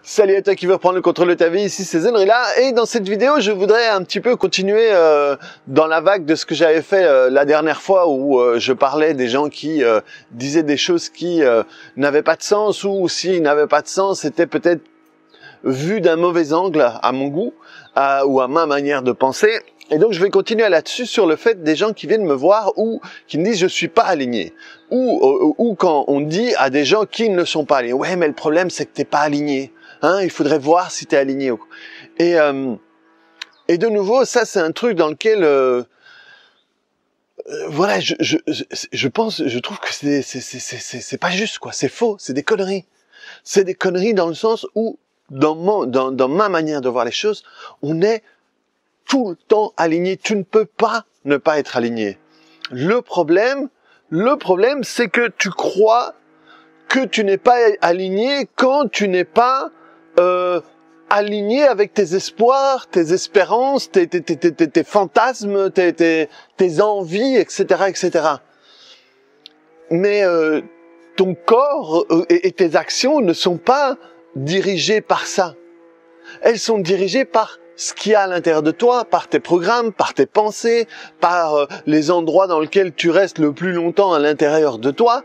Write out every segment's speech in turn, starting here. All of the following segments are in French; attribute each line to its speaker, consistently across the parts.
Speaker 1: Salut à toi qui veut reprendre le contrôle de ta vie, ici c'est Zenrila et dans cette vidéo je voudrais un petit peu continuer dans la vague de ce que j'avais fait la dernière fois où je parlais des gens qui disaient des choses qui n'avaient pas de sens ou s'ils n'avaient pas de sens c'était peut-être vu d'un mauvais angle à mon goût ou à ma manière de penser. Et donc je vais continuer là-dessus sur le fait des gens qui viennent me voir ou qui me disent je suis pas aligné ou quand on dit à des gens qui ne sont pas alignés ouais mais le problème c'est que t'es pas aligné, hein, il faudrait voir si t'es aligné. Et de nouveau ça c'est un truc dans lequel voilà je pense, je trouve que c'est pas juste quoi, c'est faux, c'est des conneries dans le sens où dans ma manière de voir les choses on est tout le temps aligné. Tu ne peux pas ne pas être aligné. Le problème, c'est que tu crois que tu n'es pas aligné quand tu n'es pas aligné avec tes espoirs, tes espérances, tes fantasmes, tes envies, etc., etc. Mais ton corps et tes actions ne sont pas dirigées par ça. Elles sont dirigées par ce qu'il y a à l'intérieur de toi, par tes programmes, par tes pensées, par les endroits dans lesquels tu restes le plus longtemps à l'intérieur de toi.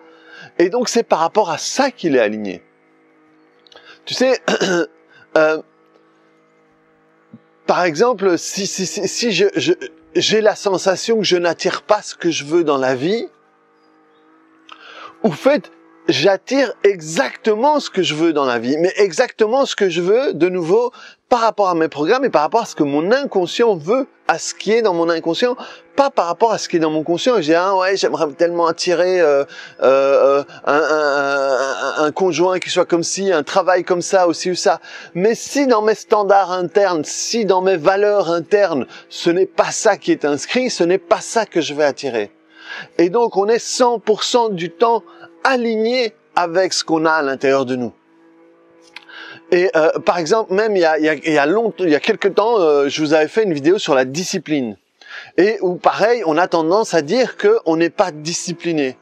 Speaker 1: Et donc c'est par rapport à ça qu'il est aligné. Tu sais, par exemple, si j'ai la sensation que je n'attire pas ce que je veux dans la vie, au fait, j'attire exactement ce que je veux dans la vie, mais exactement ce que je veux, de nouveau, par rapport à mes programmes et par rapport à ce que mon inconscient veut, à ce qui est dans mon inconscient, pas par rapport à ce qui est dans mon conscient. Je dis, ah ouais, j'aimerais tellement attirer un conjoint qui soit comme ci, un travail comme ça, aussi ou ça. Mais si dans mes standards internes, si dans mes valeurs internes, ce n'est pas ça qui est inscrit, ce n'est pas ça que je vais attirer. Et donc, on est 100% du temps aligné avec ce qu'on a à l'intérieur de nous. Et par exemple, même il y a quelques temps, je vous avais fait une vidéo sur la discipline. Et où pareil, on a tendance à dire qu'on n'est pas discipliné.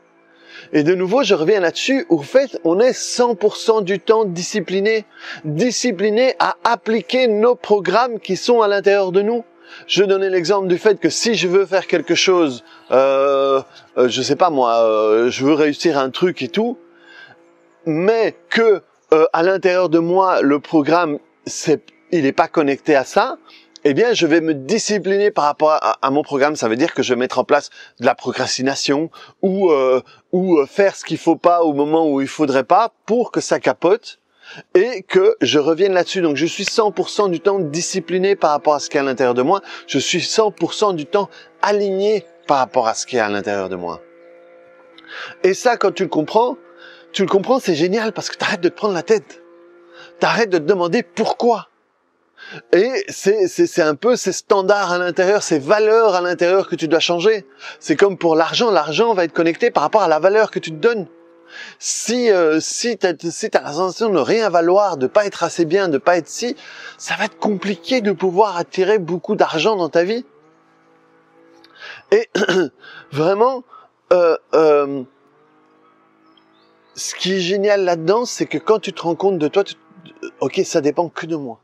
Speaker 1: Et de nouveau, je reviens là-dessus, où en fait, on est 100% du temps discipliné. Discipliné à appliquer nos programmes qui sont à l'intérieur de nous. Je donnais l'exemple du fait que si je veux faire quelque chose, je sais pas moi, je veux réussir un truc et tout, mais que à l'intérieur de moi le programme il n'est pas connecté à ça, eh bien je vais me discipliner par rapport à mon programme. Ça veut dire que je vais mettre en place de la procrastination ou faire ce qu'il faut pas au moment où il faudrait pas pour que ça capote. Et que je revienne là-dessus. Donc je suis 100% du temps discipliné par rapport à ce qu'il y a à l'intérieur de moi. Je suis 100% du temps aligné par rapport à ce qu'il y a à l'intérieur de moi. Et ça, quand tu le comprends, c'est génial parce que t'arrêtes de te prendre la tête. T'arrêtes de te demander pourquoi. Et c'est un peu ces standards à l'intérieur, ces valeurs à l'intérieur que tu dois changer. C'est comme pour l'argent. L'argent va être connecté par rapport à la valeur que tu te donnes. Si t'as la sensation de rien valoir, de pas être assez bien, de pas être si, ça va être compliqué de pouvoir attirer beaucoup d'argent dans ta vie. Et vraiment, ce qui est génial là-dedans, c'est que quand tu te rends compte de toi, ok, ça dépend que de moi.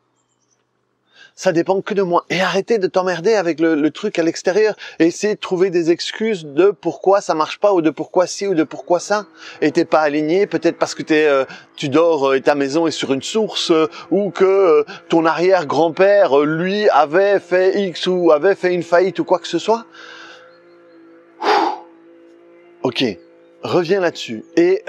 Speaker 1: Ça dépend que de moi. Et arrêtez de t'emmerder avec le truc à l'extérieur et essayer de trouver des excuses de pourquoi ça marche pas ou de pourquoi ci ou de pourquoi ça. Et t'es pas aligné, peut-être parce que tu dors et ta maison est sur une source ou que ton arrière-grand-père, lui, avait fait X ou avait fait une faillite ou quoi que ce soit. Ok, reviens là-dessus et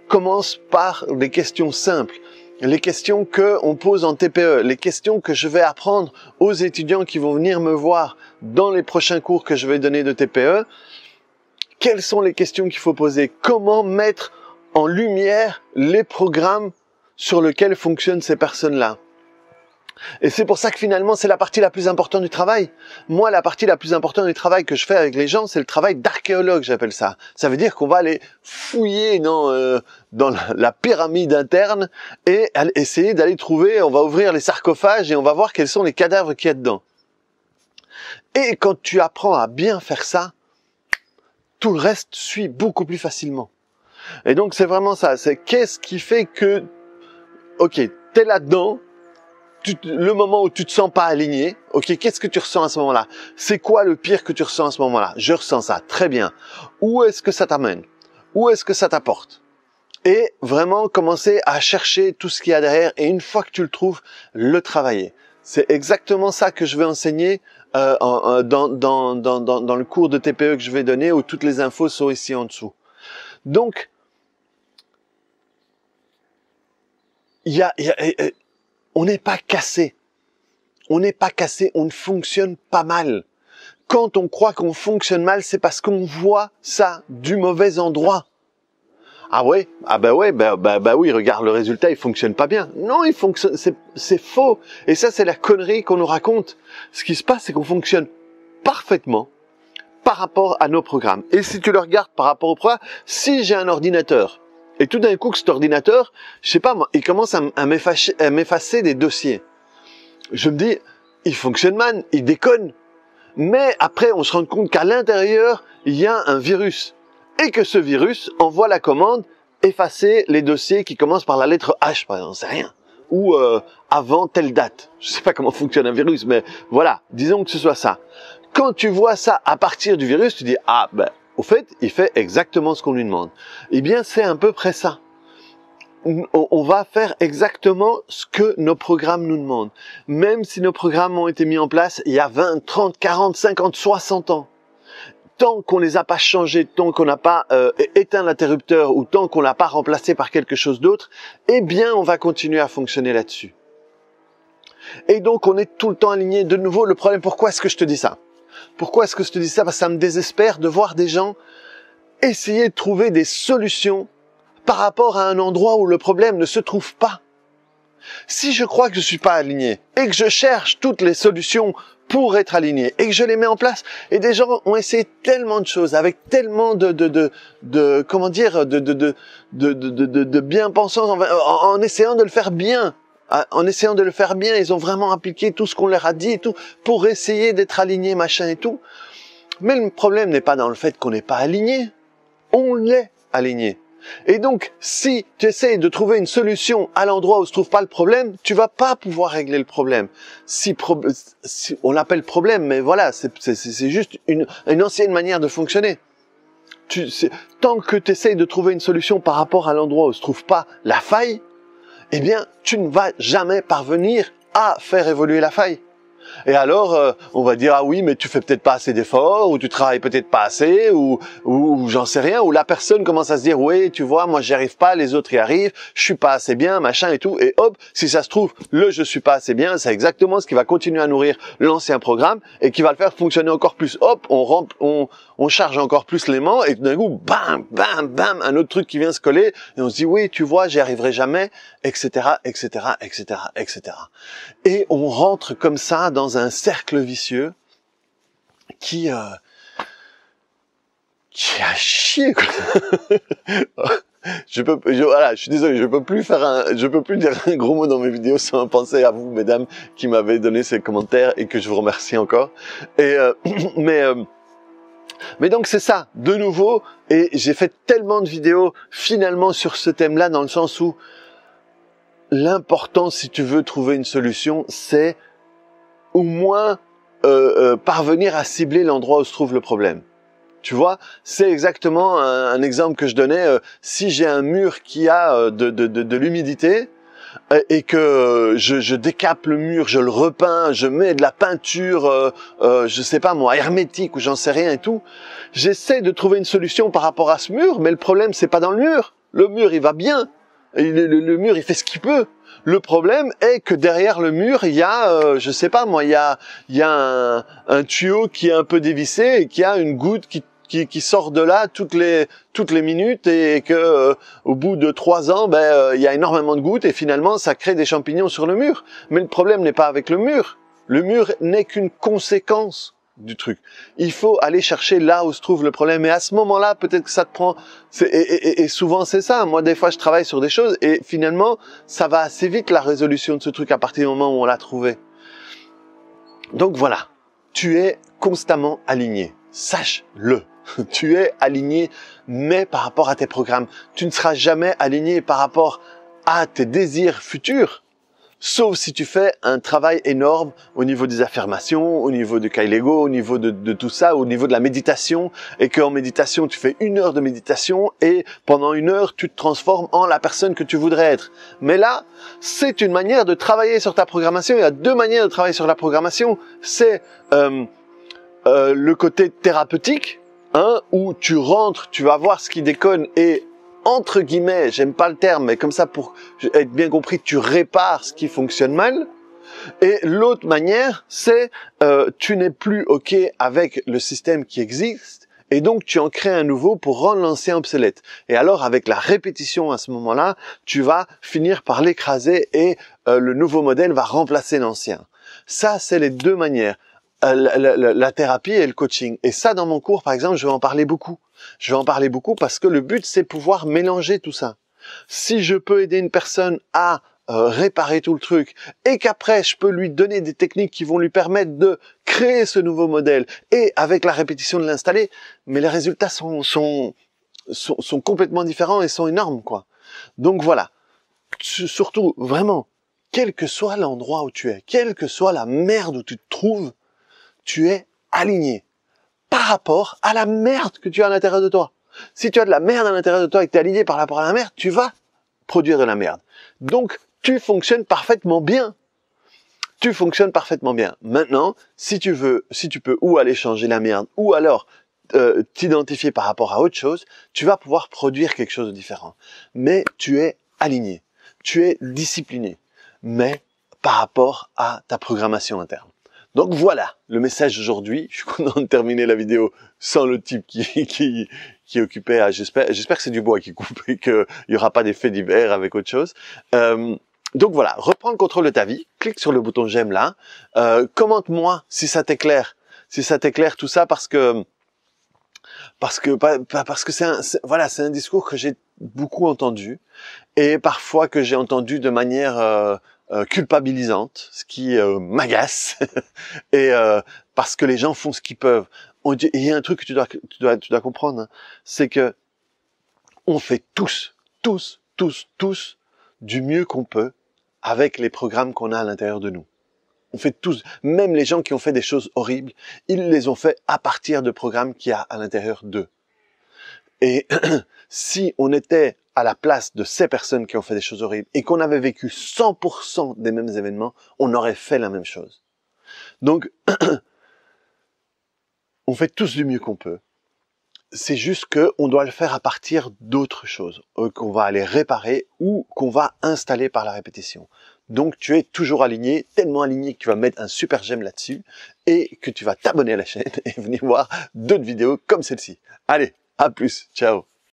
Speaker 1: commence par des questions simples. Les questions que on pose en TPE, les questions que je vais apprendre aux étudiants qui vont venir me voir dans les prochains cours que je vais donner de TPE. Quelles sont les questions qu'il faut poser? Comment mettre en lumière les programmes sur lesquels fonctionnent ces personnes-là? Et c'est pour ça que finalement, c'est la partie la plus importante du travail. Moi, la partie la plus importante du travail que je fais avec les gens, c'est le travail d'archéologue, j'appelle ça. Ça veut dire qu'on va aller fouiller dans la pyramide interne et essayer d'aller trouver, on va ouvrir les sarcophages et on va voir quels sont les cadavres qu'il y a dedans. Et quand tu apprends à bien faire ça, tout le reste suit beaucoup plus facilement. Et donc, c'est vraiment ça. C'est qu'est-ce qui fait que ok, t'es là-dedans, le moment où tu te sens pas aligné, ok, qu'est-ce que tu ressens à ce moment-là? C'est quoi le pire que tu ressens à ce moment-là? Je ressens ça, très bien. Où est-ce que ça t'amène? Où est-ce que ça t'apporte? Et vraiment commencer à chercher tout ce qu'il y a derrière, et une fois que tu le trouves, le travailler. C'est exactement ça que je vais enseigner dans le cours de TPE que je vais donner, où toutes les infos sont ici en dessous. Donc, on n'est pas cassé. On n'est pas cassé, on fonctionne pas mal. Quand on croit qu'on fonctionne mal, c'est parce qu'on voit ça du mauvais endroit. Ah ouais, ah bah ouais, bah oui, regarde le résultat, il fonctionne pas bien. Non, il fonctionne, c'est faux. Et ça, c'est la connerie qu'on nous raconte. Ce qui se passe, c'est qu'on fonctionne parfaitement par rapport à nos programmes. Et si tu le regardes par rapport au programme, si j'ai un ordinateur, et tout d'un coup que cet ordinateur, je sais pas moi, il commence à m'effacer des dossiers. Je me dis, il fonctionne mal, il déconne. Mais après, on se rend compte qu'à l'intérieur, il y a un virus. Et que ce virus envoie la commande effacer les dossiers qui commencent par la lettre H, par exemple, c'est rien. Ou avant telle date. Je sais pas comment fonctionne un virus, mais voilà, disons que ce soit ça. Quand tu vois ça à partir du virus, tu dis, ah ben, au fait, il fait exactement ce qu'on lui demande. Eh bien, c'est à peu près ça. On va faire exactement ce que nos programmes nous demandent. Même si nos programmes ont été mis en place il y a 20, 30, 40, 50, 60 ans. Tant qu'on les a pas changés, tant qu'on n'a pas éteint l'interrupteur ou tant qu'on l'a pas remplacé par quelque chose d'autre, eh bien, on va continuer à fonctionner là-dessus. Et donc, on est tout le temps aligné. De nouveau, le problème, pourquoi est-ce que je te dis ça? Pourquoi est-ce que je te dis ça? Parce que ça me désespère de voir des gens essayer de trouver des solutions par rapport à un endroit où le problème ne se trouve pas. Si je crois que je suis pas aligné et que je cherche toutes les solutions pour être aligné et que je les mets en place, et des gens ont essayé tellement de choses avec tellement de bien-pensance en essayant de le faire bien. En essayant de le faire bien, ils ont vraiment appliqué tout ce qu'on leur a dit et tout pour essayer d'être alignés, machin et tout. Mais le problème n'est pas dans le fait qu'on n'est pas aligné. On l'est aligné. Et donc, si tu essayes de trouver une solution à l'endroit où se trouve pas le problème, tu vas pas pouvoir régler le problème. Si on l'appelle problème, mais voilà, c'est juste une ancienne manière de fonctionner. Tant que tu essayes de trouver une solution par rapport à l'endroit où se trouve pas la faille, eh bien, tu ne vas jamais parvenir à faire évoluer la faille. Et alors, on va dire, ah oui, mais tu fais peut-être pas assez d'efforts, ou tu travailles peut-être pas assez, ou j'en sais rien, ou la personne commence à se dire, oui, tu vois, moi j'y arrive pas, les autres y arrivent, je suis pas assez bien, machin et tout, et hop, si ça se trouve, le je suis pas assez bien, c'est exactement ce qui va continuer à nourrir l'ancien programme, et qui va le faire fonctionner encore plus. Hop, on charge encore plus l'aimant, et tout d'un coup, bam, bam, bam, un autre truc qui vient se coller, et on se dit, oui, tu vois, j'y arriverai jamais, etc., etc., etc., etc. Et on rentre comme ça dans un cercle vicieux qui a chier, quoi. Voilà, je suis désolé, je peux plus dire un gros mot dans mes vidéos sans penser à vous, mesdames, qui m'avez donné ces commentaires et que je vous remercie encore. Et mais donc c'est ça, de nouveau, et j'ai fait tellement de vidéos finalement sur ce thème-là, dans le sens où l'important, si tu veux trouver une solution, c'est au moins parvenir à cibler l'endroit où se trouve le problème. Tu vois, c'est exactement un exemple que je donnais. Si j'ai un mur qui a de l'humidité et que je décape le mur, je le repeins, je mets de la peinture, je sais pas moi, hermétique ou j'en sais rien et tout, j'essaie de trouver une solution par rapport à ce mur, mais le problème c'est pas dans le mur. Le mur il va bien, le mur il fait ce qu'il peut. Le problème est que derrière le mur, il y a, je sais pas moi, il y a un tuyau qui est un peu dévissé et qui a une goutte qui sort de là toutes les minutes et que au bout de 3 ans, il y a énormément de gouttes et finalement ça crée des champignons sur le mur. Mais le problème n'est pas avec le mur. Le mur n'est qu'une conséquence du truc. Il faut aller chercher là où se trouve le problème. Et à ce moment-là, peut-être que ça te prend... Et souvent, c'est ça. Moi, des fois, je travaille sur des choses et finalement, ça va assez vite, la résolution de ce truc, à partir du moment où on l'a trouvé. Donc voilà, tu es constamment aligné. Sache-le. Tu es aligné, mais par rapport à tes programmes. Tu ne seras jamais aligné par rapport à tes désirs futurs, sauf si tu fais un travail énorme au niveau des affirmations, au niveau du Kailego, au niveau de tout ça, au niveau de la méditation, et qu'en méditation, tu fais 1 heure de méditation et pendant 1 heure, tu te transformes en la personne que tu voudrais être. Mais là, c'est une manière de travailler sur ta programmation. Il y a 2 manières de travailler sur la programmation. C'est le côté thérapeutique, hein, où tu rentres, tu vas voir ce qui déconne et entre guillemets, j'aime pas le terme, mais comme ça pour être bien compris, tu répares ce qui fonctionne mal. Et l'autre manière, c'est tu n'es plus OK avec le système qui existe et donc tu en crées un nouveau pour rendre l'ancien obsolète. Et alors avec la répétition à ce moment-là, tu vas finir par l'écraser et le nouveau modèle va remplacer l'ancien. Ça, c'est les 2 manières. La thérapie et le coaching. Et ça, dans mon cours, par exemple, je vais en parler beaucoup. Je vais en parler beaucoup parce que le but, c'est pouvoir mélanger tout ça. Si je peux aider une personne à réparer tout le truc et qu'après, je peux lui donner des techniques qui vont lui permettre de créer ce nouveau modèle et avec la répétition de l'installer, mais les résultats sont complètement différents et sont énormes, quoi. Donc voilà. Surtout, vraiment, quel que soit l'endroit où tu es, quelle que soit la merde où tu te trouves, tu es aligné par rapport à la merde que tu as à l'intérieur de toi. Si tu as de la merde à l'intérieur de toi et que tu es aligné par rapport à la merde, tu vas produire de la merde. Donc, tu fonctionnes parfaitement bien. Tu fonctionnes parfaitement bien. Maintenant, si tu peux ou aller changer la merde, ou alors t'identifier par rapport à autre chose, tu vas pouvoir produire quelque chose de différent. Mais tu es aligné. Tu es discipliné. Mais par rapport à ta programmation interne. Donc voilà, le message d'aujourd'hui. Je suis content de terminer la vidéo sans le type qui est occupé à... J'espère que c'est du bois qui coupe et qu'il n'y aura pas d'effet divers avec autre chose. Donc voilà, reprends le contrôle de ta vie. Clique sur le bouton j'aime là. Commente-moi si ça t'éclaire. Si ça t'éclaire tout ça parce que c'est un discours que j'ai beaucoup entendu et parfois que j'ai entendu de manière culpabilisante, ce qui m'agace et parce que les gens font ce qu'ils peuvent. Et il y a un truc que tu dois comprendre, hein, c'est que on fait tous du mieux qu'on peut avec les programmes qu'on a à l'intérieur de nous. On fait tous, même les gens qui ont fait des choses horribles, ils les ont fait à partir de programmes qu'il y a à l'intérieur d'eux. Et si on était à la place de ces personnes qui ont fait des choses horribles et qu'on avait vécu 100% des mêmes événements, on aurait fait la même chose. Donc, on fait tous du mieux qu'on peut. C'est juste qu'on doit le faire à partir d'autres choses, qu'on va aller réparer ou qu'on va installer par la répétition. Donc tu es toujours aligné, tellement aligné que tu vas mettre un super j'aime là-dessus et que tu vas t'abonner à la chaîne et venir voir d'autres vidéos comme celle-ci. Allez, à plus, ciao.